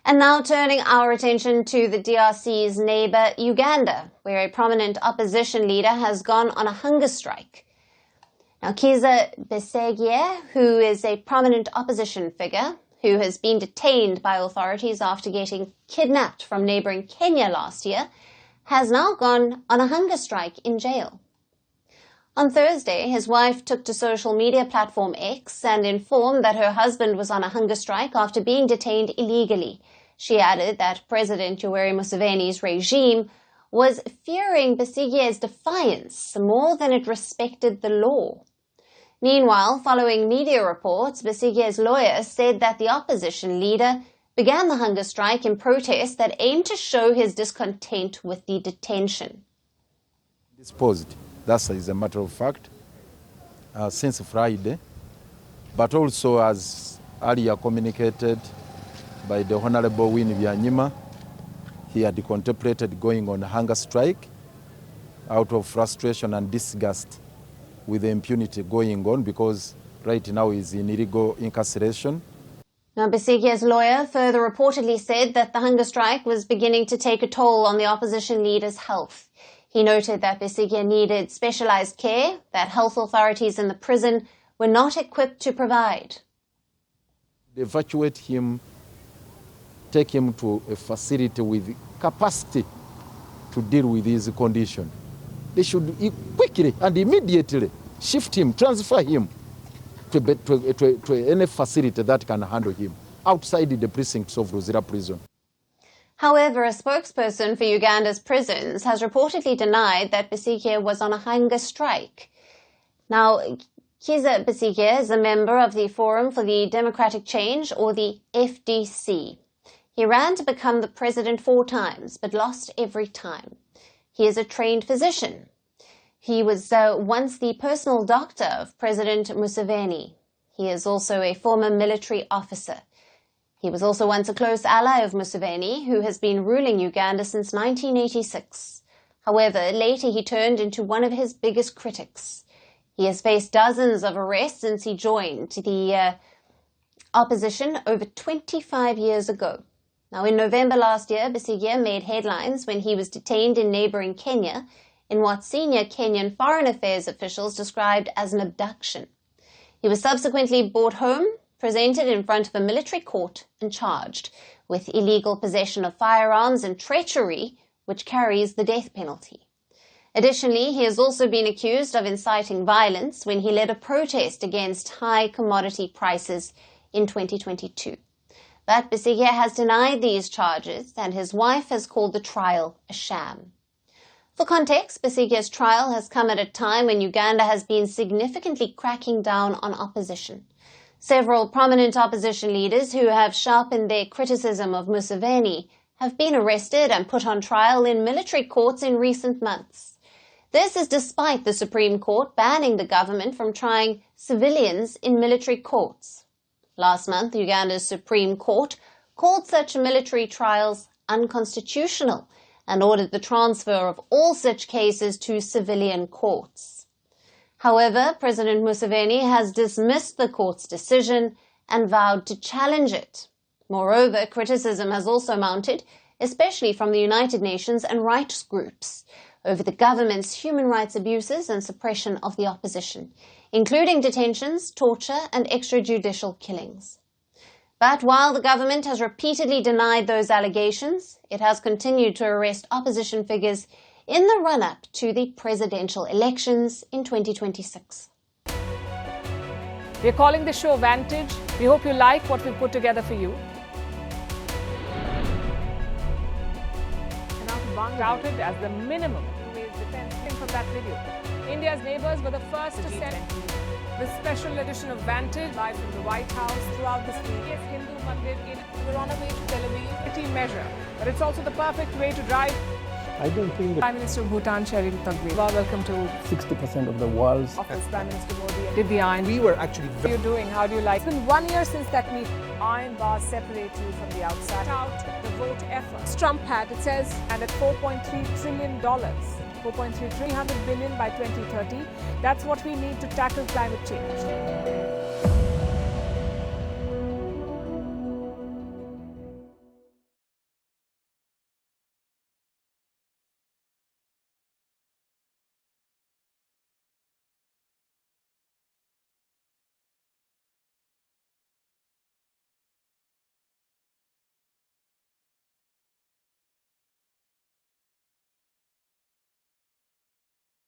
And now turning our attention to the DRC's neighbour, Uganda, where a prominent opposition leader has gone on a hunger strike. Now, Kizza Besigye, who is a prominent opposition figure, who has been detained by authorities after getting kidnapped from neighbouring Kenya last year, has now gone on a hunger strike in jail. On Thursday, his wife took to social media platform X and informed that her husband was on a hunger strike after being detained illegally. She added that President Yoweri Museveni's regime was fearing Besigye's defiance more than it respected the law. Meanwhile, following media reports, Besigye's lawyer said that the opposition leader began the hunger strike in protest that aimed to show his discontent with the detention. Disposed, that is a matter of fact, since Friday, but also as earlier communicated by the Honorable Winnie Byanyima, he had contemplated going on a hunger strike out of frustration and disgust with the impunity going on because right now he's in illegal incarceration. Now, Besigye's lawyer further reportedly said that the hunger strike was beginning to take a toll on the opposition leader's health. He noted that Besigye needed specialized care that health authorities in the prison were not equipped to provide. They evacuate him, take him to a facility with capacity to deal with his condition. They should quickly and immediately shift him, transfer him to any facility that can handle him outside the precincts of Luzira prison. However, a spokesperson for Uganda's prisons has reportedly denied that Besigye was on a hunger strike. Now, Kizza Besigye is a member of the Forum for the Democratic Change, or the FDC. He ran to become the president 4 times, but lost every time. He is a trained physician. He was once the personal doctor of President Museveni. He is also a former military officer. He was also once a close ally of Museveni, who has been ruling Uganda since 1986. However, later he turned into one of his biggest critics. He has faced dozens of arrests since he joined the opposition over 25 years ago. Now, in November last year, Besigye made headlines when he was detained in neighbouring Kenya in what senior Kenyan foreign affairs officials described as an abduction. He was subsequently brought home, presented in front of a military court and charged with illegal possession of firearms and treachery, which carries the death penalty. Additionally, he has also been accused of inciting violence when he led a protest against high commodity prices in 2022. But Besigye has denied these charges, and his wife has called the trial a sham. For context, Besigye's trial has come at a time when Uganda has been significantly cracking down on opposition. Several prominent opposition leaders who have sharpened their criticism of Museveni have been arrested and put on trial in military courts in recent months. This is despite the Supreme Court banning the government from trying civilians in military courts. Last month, Uganda's Supreme Court called such military trials unconstitutional and ordered the transfer of all such cases to civilian courts. However, President Museveni has dismissed the court's decision and vowed to challenge it. Moreover, criticism has also mounted, especially from the United Nations and rights groups, over the government's human rights abuses and suppression of the opposition, including detentions, torture, and extrajudicial killings. But while the government has repeatedly denied those allegations, it has continued to arrest opposition figures in the run-up to the presidential elections in 2026. We're calling the show Vantage. We hope you like what we put together for you. Touted as the minimum defense from that video. India's neighbors were the first to send the special edition of Vantage live from the White House throughout this week. Yes, Hindu Mandir in we're on our way to Tel Aviv. Measure, but it's also the perfect way to drive. I don't think Prime Minister of Bhutan, Sherin Tagwe. Welcome to 60% of the world's office. Prime Minister Modi did the iron. We were actually. How are you doing? How do you like? It's been 1 year since that meeting. Iron bars separate you from the outside. Out the vote effort. Trump had, it says, and at $4.3 trillion. 4.3 300 billion by 2030. That's what we need to tackle climate change.